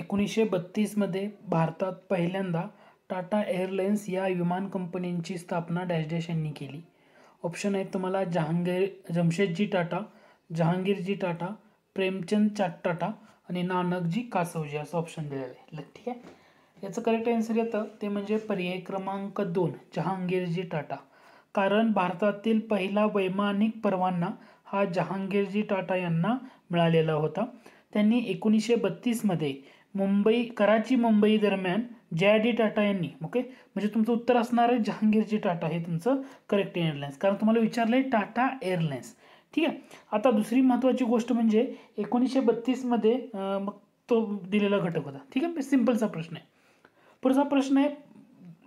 1932 मध्ये भारतात पहिल्यांदा टाटा एअरलाइन्स या विमान कंपनीची स्थापना डॅश डॅश यांनी केली. ऑप्शन आहेत तुम्हाला जमशेदजी टाटा, जहांगीरजी टाटा, प्रेमचंद टाटा आणि नानकजी कासवजी असं ऑप्शन दिलेलं आहे. ठीक आहे, याचं करेक्ट आन्सर येतं ते म्हणजे पर्याय क्रमांक 2 जहांगीरजी टाटा. कारण भारतातील पहिला वैमानिक परवाना हा जहांगीरजी टाटा यांना मिळालेला होता. त्यांनी 1932 मध्ये कराची मुंबई दरम्यान JD टाटा यांनी म्हणजे तुमचं उत्तर असणार आहे जहांगीरजी टाटा हे तुमचं करेक्ट एअरलाइन्स, कारण तुम्हाला विचारलंय टाटा एअरलाइन्स. ठीक आहे, आता दुसरी महत्त्वाची गोष्ट म्हणजे 1932 मध्ये मग तो दिलेला घटक होता. ठीक आहे, सिंपलचा प्रश्न आहे. पुढचा प्रश्न आहे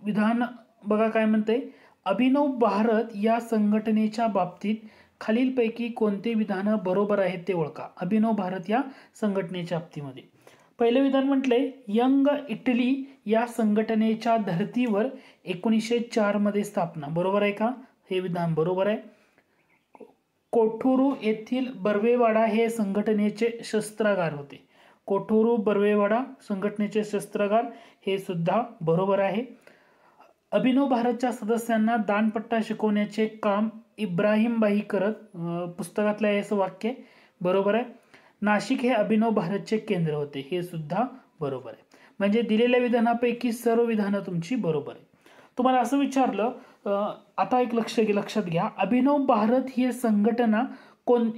विधान बघा काय म्हणते, अभिनव भारत या संघटनेच्या बाबतीत खालीलपैकी कोणते विधान बरोबर आहेत ते ओळखा. अभिनव भारत या संघटनेच्या बाबतीमध्ये पहिलं विधान म्हटलंय यंग इटली या संघटनेच्या धर्तीवर 1904 मध्ये स्थापना. बरोबर आहे का? हे विधान बरोबर आहे. कोठुरू येथील बर्वेवाडा हे संघटनेचे शस्त्रागार होते. कोठुरू बर्वेवाडा संघटनेचे शस्त्रागार हे सुद्धा बरोबर आहे. अभिनव भारतच्या सदस्यांना दानपट्टा शिकवण्याचे काम इब्राहिमबाई करत. पुस्तकातलं आहे असं वाक्य बरोबर आहे. नाशिक हे अभिनव भारतचे केंद्र होते हे सुद्धा बरोबर आहे. म्हणजे दिलेल्या विधानापैकी सर्व विधानं तुमची बरोबर आहे. तुम्हाला असं विचारलं आता एक लक्षात घ्या, अभिनव भारत ही संघटना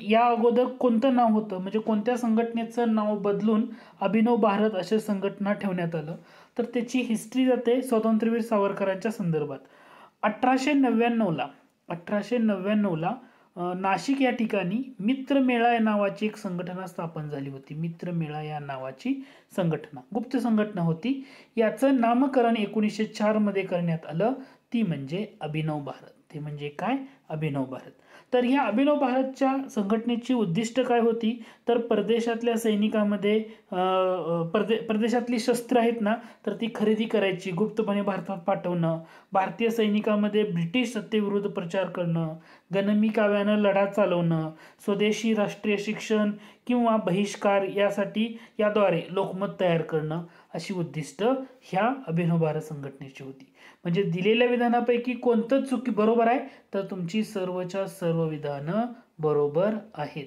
या अगोदर कोणतं नाव होतं, म्हणजे कोणत्या संघटनेचं नाव बदलून अभिनव भारत अशी संघटना ठेवण्यात आलं, तर त्याची हिस्ट्री जाते स्वातंत्र्यवीर सावरकरांच्या संदर्भात. 1899 ला नाशिक या ठिकाणी मित्रमेळा या नावाची एक संघटना स्थापन झाली होती. मित्रमेळा या नावाची संघटना गुप्त संघटना होती. याचं नामकरण 1904 मध्ये करण्यात आलं, ती म्हणजे अभिनव भारत. ते म्हणजे काय? अभिनव भारत. तर या अभिनव भारतच्या संघटनेची उद्दिष्ट काय होती, तर परदेशातल्या सैनिकांमध्ये परदेशातली शस्त्र आहेत ना तर ती खरेदी करायची, गुप्तपणे भारतात पाठवणं, भारतीय सैनिकांमध्ये ब्रिटिश सत्तेविरुद्ध प्रचार करणं, गनिमी काव्यानं लढा चालवणं, स्वदेशी राष्ट्रीय शिक्षण किंवा बहिष्कार याद्वारे लोकमत तयार करणं अशी उद्दिष्ट ह्या अभिनव भारत संघटनेची होती. म्हणजे दिलेल्या विधानापैकी कोणतं चुकी बरोबर आहे, तर तुमची सर्वच्या सर्व विधानं बरोबर आहेत.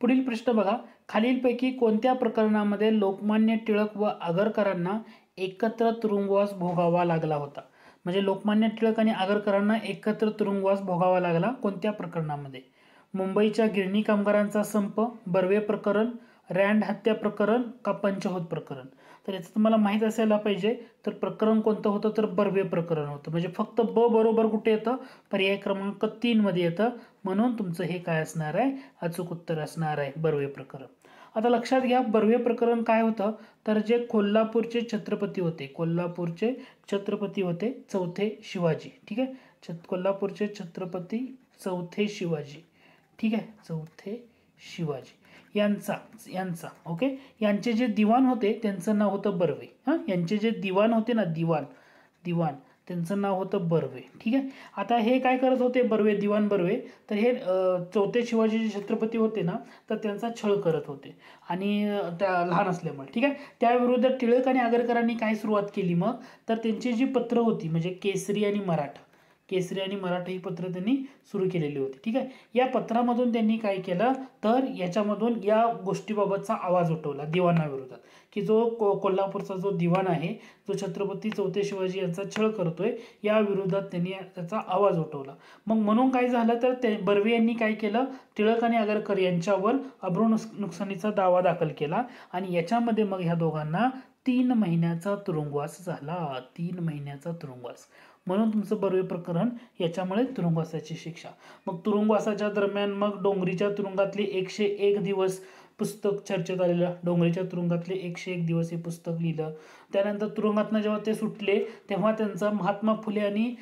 पुढील प्रश्न बघा, खालीलपैकी कोणत्या प्रकरणामध्ये लोकमान्य टिळक व आगरकरांना एकत्र तुरुंगवास भोगावा लागला होता. म्हणजे लोकमान्य टिळक आणि आगरकरांना एकत्र तुरुंगवास भोगावा लागला कोणत्या प्रकरणामध्ये? मुंबईच्या गिरणी कामगारांचा संप, बर्वे प्रकरण, रँड हत्या प्रकरण का पंचहोत प्रकरण? तर याचं तुम्हाला माहित असायला पाहिजे. तर प्रकरण कोणतं होतं, तर बर्वे प्रकरण होतं. म्हणजे फक्त ब बरोबर कुठे येतं? पर्याय क्रमांक 3 मध्ये येतं. म्हणून तुमचं हे काय असणार आहे? अचूक उत्तर असणार आहे बर्वे प्रकरण. आता लक्षात घ्या, बर्वे प्रकरण काय होतं, तर जे कोल्हापूरचे छत्रपती होते चौथे शिवाजी. ठीक आहे, कोल्हापूरचे छत्रपती चौथे शिवाजी. ठीक आहे, चौथे शिवाजी यांचा ओके, यांचे जे दिवाण होते त्यांचं नाव होतं बर्वे. यांचे जे दिवाण होते ना, दिवाण त्यांचं नाव होतं बर्वे. ठीक आहे, आता हे काय करत होते दिवाण बर्वे, तर हे चौथे शिवाजी जे छत्रपती होते ना तर त्यांचा छळ करत होते आणि त्या लहान असल्यामुळे. ठीक आहे, त्याविरुद्ध टिळक आणि आगरकरांनी काय सुरुवात केली मग, तर त्यांची जी पत्र होती म्हणजे केसरी आणि मराठा ही पत्र त्यांनी सुरू केलेली होती. ठीक आहे, या पत्रामधून त्यांनी काय केलं, तर याच्यामधून या गोष्टीबाबतचा आवाज उठवला दिवाणाविरोधात, की जो कोल्हापूरचा जो दिवाण आहे, जो छत्रपती चौथे शिवाजी यांचा छळ करतोय, या विरोधात त्यांनी त्याचा आवाज उठवला. मग म्हणून काय झालं, तर बर्वे यांनी काय केलं, टिळक आणि आगरकर यांच्यावर अब्रू नुकसानीचा दावा दाखल केला आणि याच्यामध्ये मग ह्या दोघांना 3 महिन्याचा तुरुंगवास झाला. 3 महिन्याचा तुरुंगवास. म्हणून तुमचं बर्वे प्रकरण याच्यामुळे तुरुंगवासाची शिक्षा. मग तुरुंगवासाच्या दरम्यान मग डोंगरीच्या तुरुंगातले 101 दिवस पुस्तक चर्चेत आलेलं. डोंगरीच्या तुरुंगातले 101 दिवस हे पुस्तक लिहिलं. त्यानंतर तुरुंगातनं जेव्हा ते सुटले तेव्हा त्यांचा महात्मा फुले आणि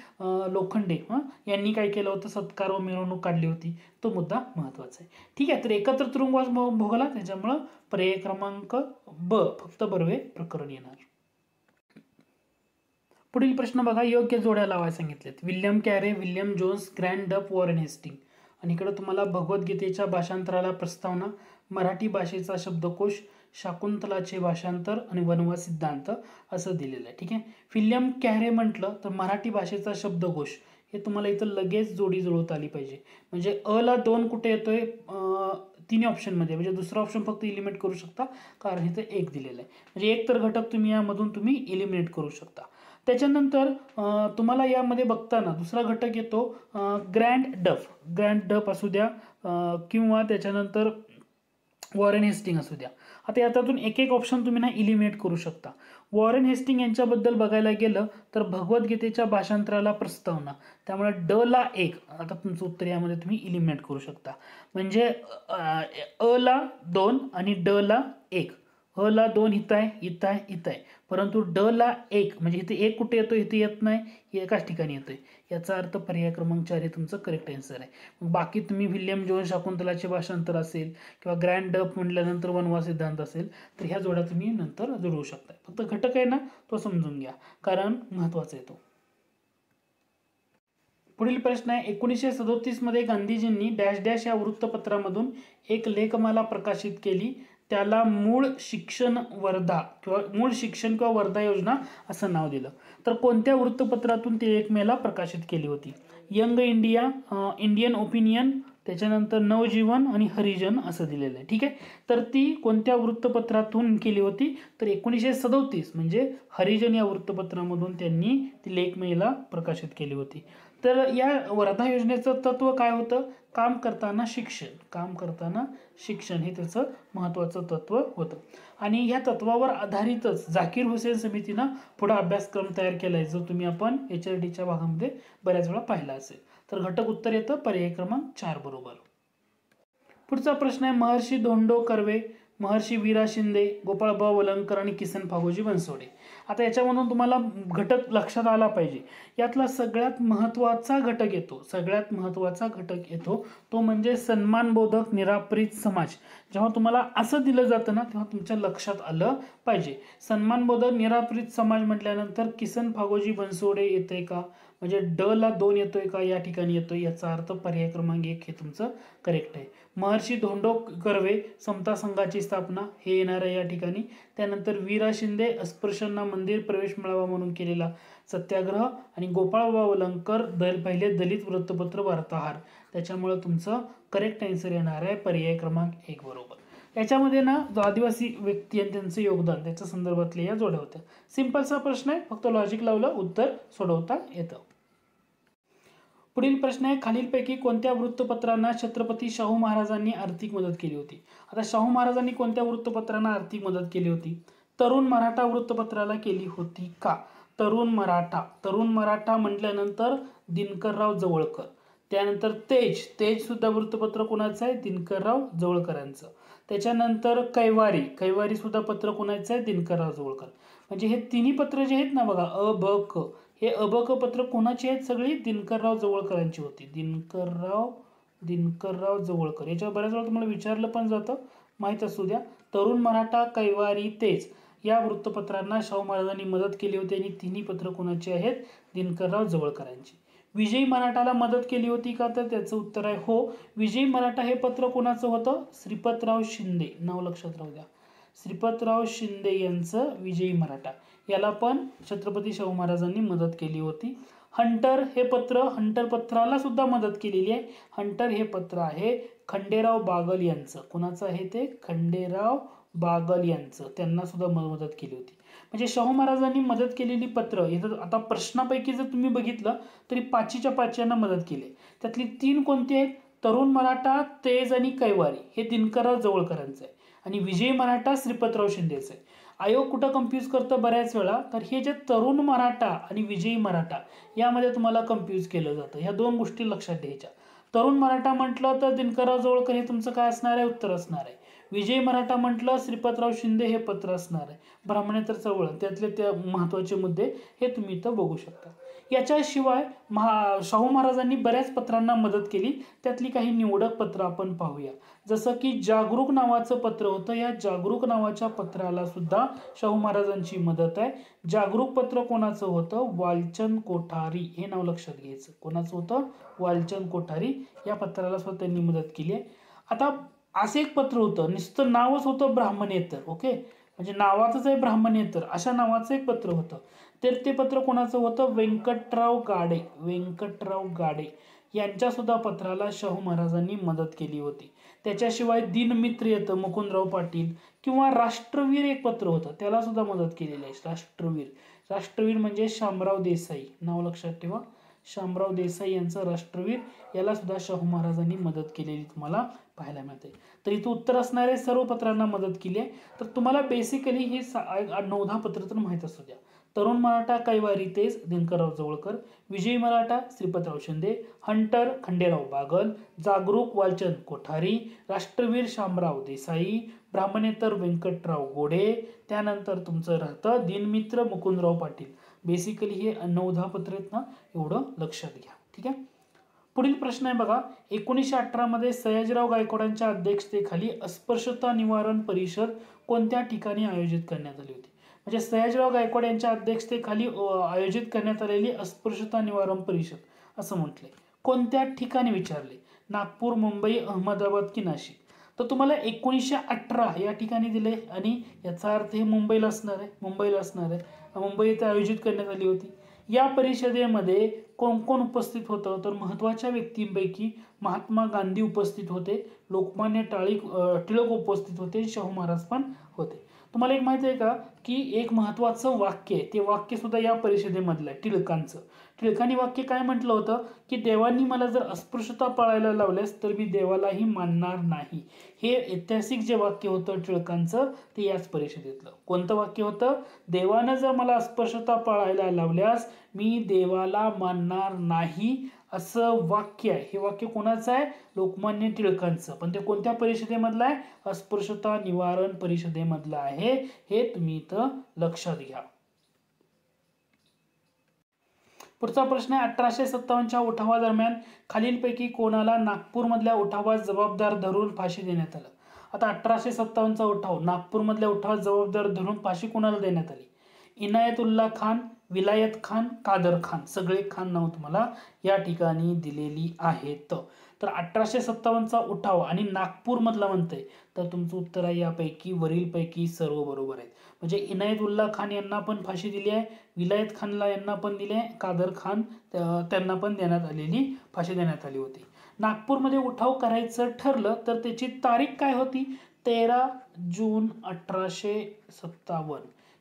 लोखंडे यांनी काय केलं होतं, सत्कार व मिरवणूक काढली होती. तो मुद्दा महत्वाचा आहे. ठीक आहे, तर एकत्र तुरुंगवास भोगला, त्याच्यामुळं पर्याय क्रमांक ब फक्त बर्वे प्रकरण येणार. पुढील प्रश्न बघा, योग्य जोड्या लावायला सांगितलेत. William Carey, William Jones, Grant Duff, Warren Hasting. आणि इकडे तुम्हाला भगवद्गीतेच्या भाषांतराला प्रस्तावना, मराठी भाषेचा शब्दकोश, शाकुंतलाचे भाषांतर आणि वनवास सिद्धांत असं दिलेलं आहे. ठीक आहे. विल्यम कॅरे म्हटलं तर मराठी भाषेचा शब्दकोश हे तुम्हाला इथं लगेच जोडी जुळवता आली पाहिजे. म्हणजे अ ला 2 कुठे येतोय, तिन्ही ऑप्शनमध्ये, म्हणजे दुसरा ऑप्शन फक्त इलिमिनेट करू शकता कारण इथे 1 दिलेलं आहे. म्हणजे एक तर घटक तुम्ही यामधून तुम्ही इलिमिनेट करू शकता. त्याच्यानंतर तुम्हाला यामध्ये बघताना दुसरा घटक येतो ग्रँड डफ असू द्या किंवा त्याच्यानंतर वॉरेन हेस्टिंग असू द्या. आता याच्यातून एक एक ऑप्शन तुम्ही ना इलिमिनेट करू शकता. वॉरेन हेस्टिंग यांच्याबद्दल बघायला गेलं तर भगवद्गीतेच्या भाषांतराला प्रस्तावना, त्यामुळे ड ला 1, आता तुमचं उत्तर यामध्ये तुम्ही इलिमिनेट करू शकता. म्हणजे अ ला 2 आणि ड ला 1. अ ला 2 इथं आहे, इथं आहे, इथं आहे, परंतु ड ला 1 म्हणजे इथे 1 कुठे येतो, इथे येत नाही, एकाच ठिकाणी येतोय. याचा अर्थ पर्याय क्रमांक 4 हे तुमचं करेक्ट आन्सर आहे. मग बाकी तुम्ही विल्यम जोन्स शाकुंतलाचे भाषांतर असेल किंवा ग्रँड डफ म्हटल्यानंतर वनवास सिद्धांत असेल तर ह्या जोड्या तुम्ही नंतर जुळवू शकता. फक्त घटक आहे ना तो समजून घ्या कारण महत्वाचा आहे तो. पुढील प्रश्न आहे, 1937 मध्ये गांधीजींनी डॅश डॅश या वृत्तपत्रामधून एक लेखमाला प्रकाशित केली, त्याला मूळ शिक्षण किंवा वर्धा योजना असं नाव दिलं. तर कोणत्या वृत्तपत्रातून ती लेखमाला प्रकाशित केली होती? यंग इंडिया, इंडियन ओपिनियन, त्याच्यानंतर नवजीवन आणि हरिजन असं दिलेलं आहे. ठीक आहे. तर ती कोणत्या वृत्तपत्रातून केली होती? तर 1937 म्हणजे हरिजन या वृत्तपत्रामधून त्यांनी ती लेखमाला प्रकाशित केली होती. तर या वर्धा योजनेचं तत्व काय होतं? काम करताना शिक्षण हे त्याचं महत्त्वाचं तत्व होतं. आणि ह्या तत्वावर आधारितच झाकीर हुसेन समितीनं पुढे अभ्यासक्रम तयार केलाय, जो तुम्ही आपण HRDच्या भागामध्ये बऱ्याच वेळा पाहिला असेल. तर घटक उत्तर येतं पर्याय क्रमांक 4 बरोबर. पुढचा प्रश्न आहे, महर्षी धोंडो कर्वे, महर्षी वीरा शिंदे, गोपाळबा वलंकर आणि किसन फागोजी बनसोडे. आता याच्यामधून तुम्हाला घटक लक्षात आला पाहिजे. यातला सगळ्यात महत्त्वाचा घटक येतो तो म्हणजे सन्मानबोधक निरापरित समाज. जेव्हा तुम्हाला असं दिलं जातं ना तेव्हा तुमच्या लक्षात आलं पाहिजे. सन्मानबोधक निरापरित समाज म्हटल्यानंतर किसन फागोजी बनसोडे येते का? म्हणजे ड ला 2 येतोय का? या ठिकाणी येतोय. याचा अर्थ पर्याय क्रमांक 1 हे तुमचं करेक्ट आहे. महर्षी धोंडो कर्वे समता संघाची स्थापना हे येणार आहे या ठिकाणी. त्यानंतर वीरा शिंदे अस्पृश्यांना मंदिर प्रवेश मिळावा म्हणून केलेला सत्याग्रह आणि गोपाळबा वलंकर पहिले दलित वृत्तपत्र वार्ताहर. त्याच्यामुळे तुमचं करेक्ट आन्सर येणार आहे पर्याय क्रमांक 1 बरोबर. याच्यामध्ये ना जो आदिवासी व्यक्ती आणि त्यांचं योगदान त्याच्या संदर्भातल्या या जोड्या होत्या. सिंपलचा प्रश्न आहे, फक्त लॉजिक लावलं उत्तर सोडवता येतं. पुढील प्रश्न आहे, खालीलपैकी कोणत्या वृत्तपत्रांना छत्रपती शाहू महाराजांनी आर्थिक मदत केली होती? आता शाहू महाराजांनी कोणत्या वृत्तपत्रांना आर्थिक मदत केली होती? तरुण मराठा वृत्तपत्राला केली होती का? तरुण मराठा म्हटल्यानंतर दिनकरराव जवळकर. त्यानंतर तेज सुद्धा वृत्तपत्र कोणाचं आहे? दिनकरराव जवळकरांचं. त्याच्यानंतर कैवारी सुद्धा पत्र कोणाचं आहे? दिनकरराव जवळकर. म्हणजे हे तिन्ही पत्र जे आहेत ना बघा, अ ब क, हे अ ब क पत्र कोणाची आहेत? सगळी दिनकरराव जवळकरांची होती. दिनकरराव जवळकर. याच्यावर बऱ्याच वेळा तुम्हाला विचारलं पण जातं, माहीत असू द्या. तरुण मराठा, कैवारी, तेज या वृत्तपत्रांना शाहू महाराजांनी मदत केली होती आणि तिन्ही पत्र कोणाची आहेत? दिनकरराव जवळकरांची. विजयी मराठाला मदत केली होती का? तर त्याचं उत्तर आहे हो. विजयी मराठा हे पत्र कोणाचं होतं? श्रीपतराव शिंदे. नाव लक्षात राहू द्या, श्रीपतराव शिंदे यांचं विजयी मराठा. याला पण छत्रपती शाहू महाराजांनी मदत केली होती. हंटर पत्राला सुद्धा मदत केलेली आहे. हंटर हे पत्र आहे खंडेराव बागल यांचं. कोणाचं आहे ते? खंडेराव बागल यांचं. त्यांना सुद्धा मदत केली होती. म्हणजे शाहू महाराजांनी मदत केलेली पत्र आता प्रश्नापैकी जर तुम्ही बघितलं तरी 5च्या 5 यांना मदत केली. त्यातली 3 कोणती आहेत? तरुण मराठा, तेज आणि कैवारी हे दिनकरराव जवळकरांचं आहे आणि विजयी मराठा श्रीपतराव शिंदेचं आहे. आयोग कुठं कन्फ्यूज करतं बऱ्याच वेळा? तर हे जे तरुण मराठा आणि विजयी मराठा यामध्ये तुम्हाला कन्फ्यूज केलं जातं. ह्या 2 गोष्टी लक्षात द्यायच्या. तरुण मराठा म्हटलं तर दिनकरराव जवळकर हे तुमचं काय असणार आहे? उत्तर असणार आहे. विजयी मराठा म्हटलं श्रीपतराव शिंदे हे पत्र असणार आहे. ब्राह्मणेतर चळवळ त्यातले त्या महत्त्वाचे मुद्दे हे तुम्ही इथं बघू शकता. याच्याशिवाय शाहू महाराजांनी बऱ्याच पत्रांना मदत केली. त्यातली काही निवडक पत्र आपण पाहूया. जसं की जागरूक नावाचं पत्र होतं. या जागरूक नावाच्या पत्राला सुद्धा शाहू महाराजांची मदत आहे. जागरूक पत्र कोणाचं होतं? वालचंद कोठारी. हे नाव लक्षात घ्यायचं. कोणाचं होतं? वालचंद कोठारी. या पत्राला सुद्धा त्यांनी मदत केली आहे. आता असं एक पत्र होतं, नुसतं नावच होतं ब्राह्मणेतर. ओके, म्हणजे नावाचंच आहे ब्राह्मणेतर, अशा नावाचं एक पत्र होतं. तर ते पत्र कोणाचं होतं? व्यंकटराव गाडे. व्यंकटराव गाडे यांच्या सुद्धा पत्राला शाहू महाराजांनी मदत केली होती. त्याच्याशिवाय दिनमित्र येतं मुकुंदराव पाटील, किंवा राष्ट्रवीर एक पत्र होतं, त्याला सुद्धा मदत केलेली आहे. राष्ट्रवीर, राष्ट्रवीर म्हणजे शामराव देसाई, नाव लक्षात ठेवा. शामराव देसाई यांचं राष्ट्रवीर, याला सुद्धा शाहू महाराजांनी मदत केलेली तुम्हाला पाहायला मिळते. तर इथं उत्तर असणारे सर्व पत्रांना मदत केली आहे. तर तुम्हाला बेसिकली हे 9-10 पत्र तर माहीत असू द्या. तरुण मराठा कैवारी तेज दिनकरराव जवळकर, विजयी मराठा श्रीपतराव शिंदे, हंटर खंडेराव बागल, जागरूक वालचंद कोठारी, राष्ट्रवीर शामराव देसाई, ब्राह्मणेतर व्यंकटराव गोडे, त्यानंतर तुमचं राहतं दिनमित्र मुकुंदराव पाटील. बेसिकली हे 9-10 पत्र आहेत ना, एवढं लक्षात घ्या. ठीक आहे. पुढील प्रश्न आहे बघा, 1918 मध्ये सयाजीराव गायकवाडांच्या अध्यक्षतेखाली अस्पृश्यता निवारण परिषद कोणत्या ठिकाणी आयोजित करण्यात आली होती? म्हणजे सयाजीराव गायकवाड यांच्या अध्यक्षतेखाली आयोजित करण्यात आलेली अस्पृश्यता निवारण परिषद असं म्हटलंय. कोणत्या ठिकाणी विचारले? नागपूर, मुंबई, अहमदाबाद की नाशिक? तर तुम्हाला 1918 या ठिकाणी दिले, आणि याचा अर्थ हे मुंबईला असणार आहे. मुंबईला असणार आहे. मुंबई येथे आयोजित करण्यात आली होती. या परिषदेमध्ये कोण कोण उपस्थित होतं? तर महत्वाच्या व्यक्तींपैकी महात्मा गांधी उपस्थित होते, लोकमान्य टिळक उपस्थित होते, शाहू महाराज पण होते. तुम्हाला एक माहिती आहे का की एक महत्वाचं वाक्य आहे, ते वाक्य सुद्धा या परिषदेमधलं आहे टिळकांचं. टिळकांनी वाक्य काय म्हटलं होतं की देवांनी मला जर अस्पृश्यता पाळायला लावल्यास तर मी देवालाही मानणार नाही. हे ऐतिहासिक जे वाक्य होतं टिळकांचं, ते याच परिषदेतलं. कोणतं वाक्य होतं? देवानं जर मला अस्पृश्यता पाळायला लावल्यास मी देवाला मानणार नाही, असं वाक्य आहे. हे वाक्य कोणाचं आहे? लोकमान्य टिळकांचं. पण ते कोणत्या परिषदेमधलं आहे? अस्पृश्यता निवारण परिषदेमधलं आहे. हे तुम्ही इथं लक्षात घ्या. पुढचा प्रश्न आहे, 1857च्या उठावादरम्यान खालीलपैकी कोणाला नागपूरमधल्या उठावास जबाबदार धरून फाशी देण्यात आलं? आता 1857चा उठाव, नागपूरमधल्या उठावास जबाबदार धरून फाशी कोणाला देण्यात आली? इनायतुल्ला खान, विलायत खान, कादर खान, सगळे खान नाव तुम्हाला या ठिकाणी दिलेली आहेत. तर 1857चा उठाव आणि नागपूर मधला म्हणतंय, तर तुमचं उत्तर आहे यापैकी वरीलपैकी सर्व बरोबर आहेत. म्हणजे इनायतुल्ला खान यांना पण फाशी दिली आहे, विलायत खानला यांना पण दिले आहे, कादर खान त्यांना पण देण्यात आलेली फाशी देण्यात आली होती. नागपूरमध्ये उठाव करायचं ठरलं तर त्याची तारीख काय होती? 13 जून 1857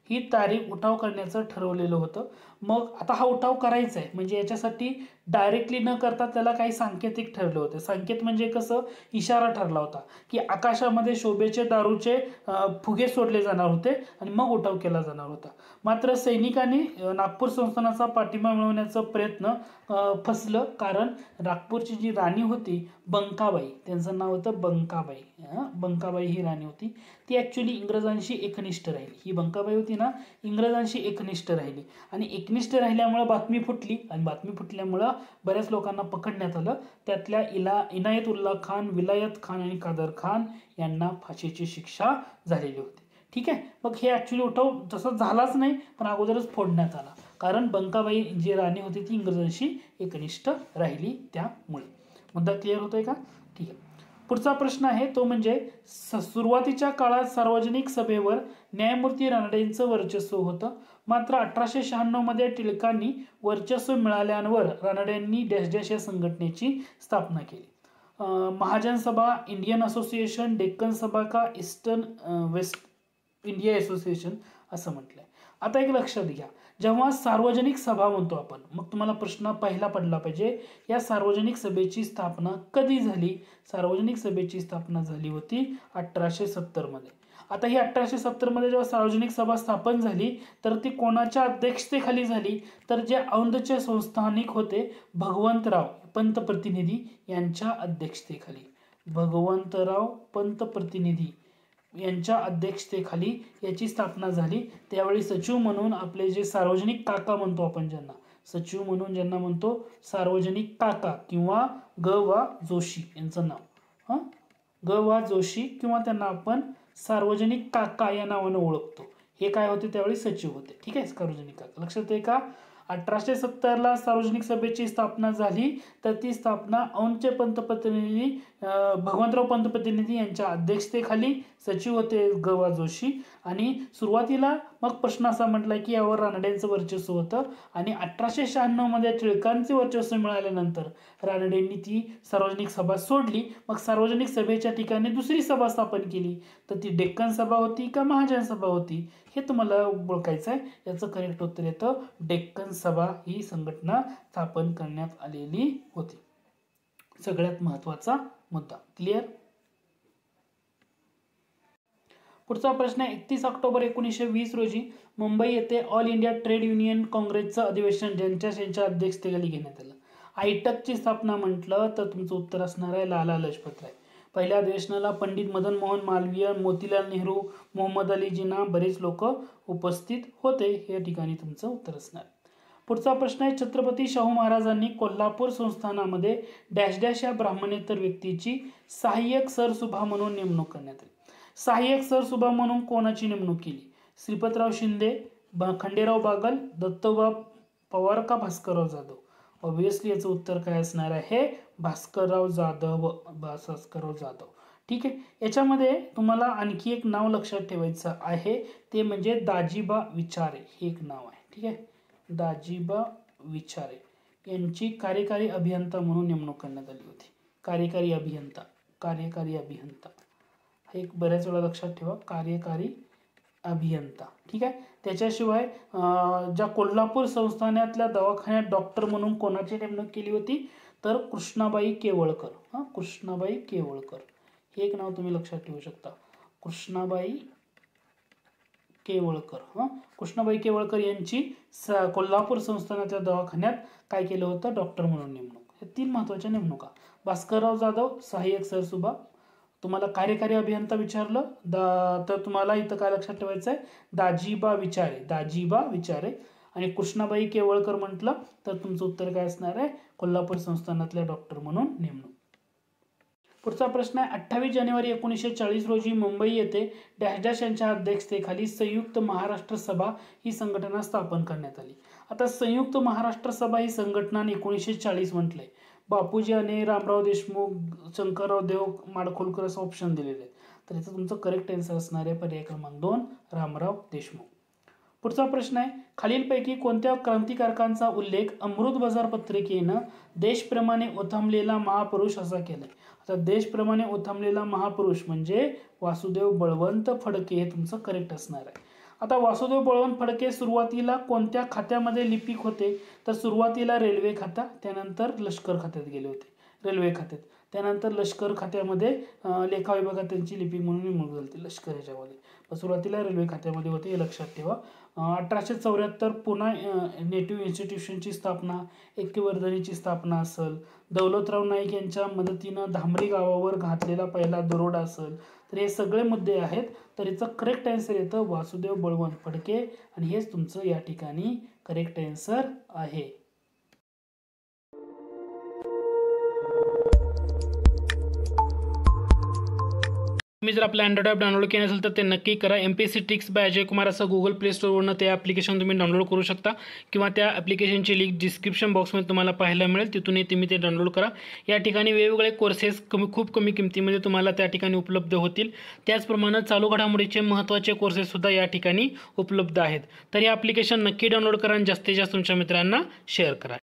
ही तारीख उठाव करण्याचं ठरवलेलं होतं. मग आता हा उठाव करायचा आहे म्हणजे याच्यासाठी डायरेक्टली न करता त्याला काही सांकेतिक ठरले होते. संकेत म्हणजे कसं? इशारा ठरला होता की आकाशामध्ये शोभेचे दारूचे फुगे सोडले जाणार होते आणि मग उठाव केला जाणार होता. मात्र सैनिकांनी नागपूर संस्थानाचा पाठिंबा मिळवण्याचा प्रयत्न फसलं, कारण नागपूरची जी राणी होती बंकाबाई, त्यांचं नाव होतं बंकाबाई. बंकाबाई ही राणी होती, ती ॲक्च्युली इंग्रजांशी एकनिष्ठ राहिली. ही बंकाबाई होती ना, इंग्रजांशी एकनिष्ठ राहिली, आणि एकनिष्ठ राहिल्यामुळं बातमी फुटली, आणि बातमी फुटल्यामुळं बऱ्याच लोकांना पकडण्यात आलं. त्यातल्या इनायतुल्ला खान, विलायत खान आणि कादर खान यांना फाशीची शिक्षा झालेली होती. ठीक आहे. मग हे ॲक्च्युली उठाव तसं झालाच नाही, पण अगोदरच फोडण्यात आला, कारण बंकाबाई जी राणी होती ती इंग्रजांशी एकनिष्ठ राहिली त्यामुळे. मुद्दा क्लिअर होतोय का? ठीक आहे. पुढचा प्रश्न आहे तो म्हणजे सुरुवातीच्या काळात सार्वजनिक सभेवर न्यायमूर्ती रानडेंचं वर्चस्व होतं, मात्र 1896 मध्ये टिळकांनी वर्चस्व मिळाल्यावर रानडेंनी डॅश डॅश या संघटनेची स्थापना केली. महाजन सभा, इंडियन असोसिएशन, डेक्कन सभा का ईस्टर्न वेस्ट इंडिया असोसिएशन असं म्हटलंय. आता एक लक्षात घ्या, जेव्हा सार्वजनिक सभा म्हणतो आपण, मग तुम्हाला प्रश्न पहिला पडला पाहिजे, या सार्वजनिक सभेची स्थापना कधी झाली? सार्वजनिक सभेची स्थापना झाली होती 1870 मध्ये. आता ही 1870 मध्ये जेव्हा सार्वजनिक सभा स्थापन झाली तर ती कोणाच्या अध्यक्षतेखाली झाली? तर जे औंधचे संस्थानिक होते भगवंतराव पंतप्रतिनिधी यांच्या अध्यक्षतेखाली. भगवंतराव पंतप्रतिनिधी यांच्या अध्यक्षतेखाली याची स्थापना झाली. त्यावेळी सचिव म्हणून आपले जे सार्वजनिक काका म्हणतो आपण ज्यांना, सचिव म्हणून ज्यांना म्हणतो सार्वजनिक काका किंवा ग वा जोशी यांचं नाव, ग वा जोशी किंवा त्यांना आपण सार्वजनिक काका या नावानं ओळखतो, हे काय होते त्यावेळी? सचिव होते. ठीक आहे, सार्वजनिक काका. लक्षात आहे का? 1870ला सार्वजनिक सभेची स्थापना झाली, तर ती स्थापना औंधचे पंतप्रतिनिधी भगवंतराव पंतप्रतिनिधी यांच्या अध्यक्षतेखाली, सचिव होते ग.वा. जोशी. आणि सुरुवातीला मग प्रश्न असा म्हटला की यावर रानडेंचं वर्चस्व होतं आणि 1896 मध्ये टिळकांचे वर्चस्व मिळाल्यानंतर रानडेंनी ती सार्वजनिक सभा सोडली. मग सार्वजनिक सभेच्या ठिकाणी दुसरी सभा स्थापन केली, तर ती डेक्कन सभा होती का महाजन सभा होती हे तुम्हाला ओळखायचं आहे. याचं करेक्ट उत्तर येतं डेक्कन सभा ही संघटना स्थापन करण्यात आलेली होती. सगळ्यात महत्वाचा मुद्दा. क्लिअर. पुढचा प्रश्न आहे 31 ऑक्टोबर 1920 रोजी मुंबई येथे ऑल इंडिया ट्रेड युनियन काँग्रेसचं अधिवेशन ज्यांच्या अध्यक्षतेखाली घेण्यात आलं. आयटकची स्थापना म्हटलं तर तुमचं उत्तर असणार आहे लाला लजपत राय. पहिल्या अधिवेशनाला पंडित मदन मोहन मालवीय, मोतीलाल नेहरू, मोहम्मद अली जिना बरेच लोक उपस्थित होते. या ठिकाणी तुमचं उत्तर असणार. पुढचा प्रश्न आहे छत्रपती शाहू महाराजांनी कोल्हापूर संस्थानामध्ये डॅश डॅश या ब्राह्मणेतर व्यक्तीची सहाय्यक सरसुभा म्हणून नेमणूक करण्यात आली. सहाय्यक सरसुभा म्हणून कोणाची नेमणूक केली? श्रीपतराव शिंदे, खंडेराव बागल, दत्तोबा पवार का भास्करराव जाधव? ऑब्विसली याचं उत्तर काय असणार आहे? भास्करराव जाधव. ठीक आहे. याच्यामध्ये तुम्हाला आणखी एक नाव लक्षात ठेवायचं आहे, ते म्हणजे दाजीबा विचारे हे एक नाव आहे. ठीक आहे. दाजीबा विचारे यांची कार्यकारी अभियंता म्हणून नेमणूक करण्यात आली होती. कार्यकारी अभियंता हे एक बऱ्याच वेळा लक्षात ठेवा, कार्यकारी अभियंता. ठीक आहे. त्याच्याशिवाय ज्या कोल्हापूर संस्थानातल्या दवाखान्यात डॉक्टर म्हणून कोणाची नेमणूक केली होती? तर कृष्णाबाई केवळकर. कृष्णाबाई केवळकर हे एक नाव तुम्ही लक्षात ठेवू शकता. कृष्णाबाई केवळकर. कृष्णाबाई केवळकर यांची कोल्हापूर संस्थानाच्या दवाखान्यात काय केलं होतं? डॉक्टर म्हणून नेमणूक. हे 3 महत्वाच्या नेमणुका. भास्करराव जाधव सहाय्यक सरसुभा, तुम्हाला कार्यकारी अभियंता विचारलं तर तुम्हाला इथं काय लक्षात ठेवायचं आहे? दाजीबा विचारे. आणि कृष्णाबाई केवळकर म्हटलं तर तुमचं उत्तर काय असणार आहे? कोल्हापूर संस्थानातल्या डॉक्टर म्हणून नेमणूक. पुढचा प्रश्न आहे 28 जानेवारी 1940 रोजी मुंबई येथे डॅश डॅश यांच्या अध्यक्षतेखाली संयुक्त महाराष्ट्र सभा ही संघटना स्थापन करण्यात आली. आता संयुक्त महाराष्ट्र सभा ही संघटना 1940 म्हटलंय. बापूजी आणि रामराव देशमुख, शंकरराव देव माडखोलकर असं ऑप्शन दिलेले आहेत. तर याचं तुमचं करेक्ट आन्सर असणार आहे पर्याय क्रमांक 2 रामराव देशमुख. पुढचा प्रश्न आहे खालीलपैकी कोणत्या क्रांतिकारकांचा उल्लेख अमृत बाजार पत्रिकेनं देशप्रमाणे ओथंबलेला महापुरुष असा केलाय? आता देशप्रमाणे ओथंबलेला महापुरुष म्हणजे वासुदेव बळवंत फडके हे तुमचं करेक्ट असणार आहे. आता वासुदेव बळवंत फडके सुरुवातीला कोणत्या खात्यामध्ये लिपिक होते? तर सुरुवातीला रेल्वे खाता, त्यानंतर लष्कर खात्यात गेले होते. रेल्वे खात्यात, त्यानंतर लष्कर खात्यामध्ये लेखा विभागात त्यांची लिपिक म्हणून नेमणूक झाली लष्कर ह्याच्यामध्ये. सुरुवातीला रेल्वे खात्यामध्ये होते हे लक्षात ठेवा. 1874 पुन्हा नेटिव्ह इन्स्टिट्यूशनची स्थापना, ऐक्यवर्धिनीची स्थापना असेल, दौलतराव नाईक यांच्या मदतीनं धामरी गावावर घातलेला पहिला दरोडा असेल, तर हे सगळे मुद्दे आहेत. तर याचं करेक्ट आन्सर येतं वासुदेव बळवंत फडके आणि हेच तुमचं या ठिकाणी करेक्ट आन्सर आहे. तुम्ही जर आपला अँड्रॉइड ॲप डाउनलोड केलं असेल तर ते नक्की करा. MPSC tricks bye Ajay Kumar असं गुगल प्ले स्टोरवरनं ते ॲप्लिकेशन तुम्ही डाउनलोड करू शकता किंवा त्या ॲप्लिकेशनची लिंक डिस्क्रिप्शन बॉक्समध्ये तुम्हाला पाहायला मिळेल, तिथूनही तुम्ही ते डाउनलोड करा. या ठिकाणी वेगवेगळे कोर्सेस खूप कमी किमतीमध्ये तुम्हाला त्या ठिकाणी उपलब्ध होतील. त्याचप्रमाणे चालू घडामोडीचे महत्त्वाचे कोर्सेससुद्धा या ठिकाणी उपलब्ध आहेत. तर हे ॲप्लिकेशन नक्की डाउनलोड करा आणि जास्तीत जास्त तुमच्या मित्रांना शेअर करा.